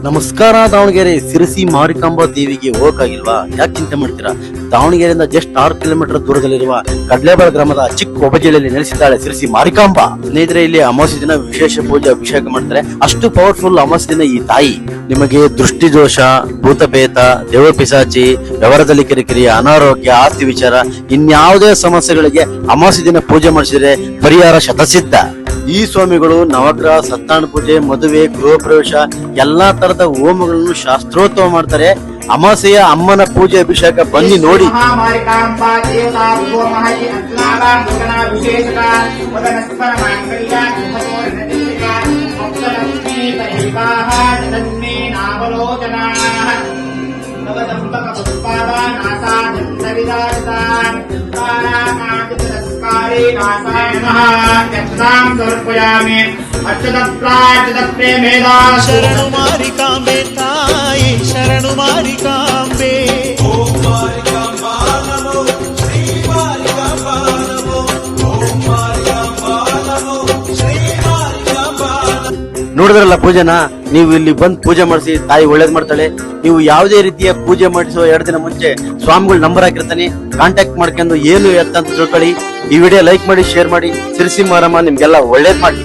ನಮಸ್ಕಾರ ದಾವಣಗೆರೆ ಸಿರಸಿ ಮಾರಿಕಾಂಬಾ ದೇವಿಗೆ ಹೋಗಕ್ಕಾಗಿಲ್ವಾ? ಯಾಕೆ ಚಿಂತೆ ಮಾಡ್ತೀರಾ? ದಾವಣಗೆರೆಯಿಂದ ಜಸ್ಟ್ 6 ಕಿಲೋಮೀಟರ್ ದೂರದಲ್ಲಿರುವ ಕಡ್ಲೇಬಾಳ ಗ್ರಾಮದ ಚಿಕ್ಕ ಒಬಜೆಯಲ್ಲಿ ನೆಲೆಸಿದ್ದಾಳೆ ಸಿರಸಿ ಮಾರಿಕಾಂಬಾ. ಸ್ನೇಹಿತರೆ, ಇಲ್ಲಿ ಅಮಾವಾಸ್ಯೆ ದಿನ ವಿಶೇಷ ಪೂಜೆ ಅಭಿಷೇಕ ಮಾಡ್ತಾರೆ. ಅಷ್ಟು ಪವರ್ಫುಲ್ ಅಮಾವಾಸ್ಯೆ ದಿನ ಈ ತಾಯಿ. ನಿಮಗೆ ದೃಷ್ಟಿ ದೋಷ, ಭೂತಪೇತ, ದೇವ ಪಿಸಾಚಿ, ವ್ಯವಹಾರದಲ್ಲಿ ಕಿರಿಕಿರಿ, ಅನಾರೋಗ್ಯ, ಆಸ್ತಿ ವಿಚಾರ, ಇನ್ಯಾವುದೇ ಸಮಸ್ಯೆಗಳಿಗೆ ಅಮಾವಾಸ್ಯೆ ದಿನ ಪೂಜೆ ಮಾಡಿಸಿದ್ರೆ ಪರಿಹಾರ ಶತಸಿದ್ಧ. ಈ ಸ್ವಾಮಿಗಳು ನವಗ್ರಹ, ಸತ್ಯನಾರಾಯಣ ಪೂಜೆ, ಮದುವೆ, ಗೃಹ ಪ್ರವೇಶ ಎಲ್ಲಾ ತರದ ಹೋಮಗಳನ್ನು ಶಾಸ್ತ್ರೋತ್ಸವ ಮಾಡ್ತಾರೆ. ಅಮಾಸೆಯ ಅಮ್ಮನ ಪೂಜೆ ಅಭಿಷೇಕ ಬನ್ನಿ ನೋಡಿ. ಶರಣು ಮಾರಿಕಾಂಬೆ ತಾಯಿ, ಶರಣು ಮಾರಿಕಾಂಬೆ. ನೋಡಿದ್ರಲ್ಲ ಪೂಜೆನ, ನೀವು ಇಲ್ಲಿ ಬಂದು ಪೂಜೆ ಮಾಡಿಸಿ, ತಾಯಿ ಒಳ್ಳೇದ್ ಮಾಡ್ತಾಳೆ. ನೀವು ಯಾವುದೇ ರೀತಿಯ ಪೂಜೆ ಮಾಡಿಸುವ 2 ದಿನ ಮುಂಚೆ ಸ್ವಾಮಿಗಳು ನಂಬರ್ ಹಾಕಿರ್ತಾನೆ, ಕಾಂಟ್ಯಾಕ್ಟ್ ಮಾಡ್ಕೊಂಡು ಏನು ಎತ್ತ ಅಂತ ತಿಳ್ಕೊಳ್ಳಿ. ಈ ವಿಡಿಯೋ ಲೈಕ್ ಮಾಡಿ, ಶೇರ್ ಮಾಡಿ. ಸಿರಸಿ ಮಾರಮ್ಮ ನಿಮ್ಗೆಲ್ಲ ಒಳ್ಳೇದ್ ಮಾಡಿ.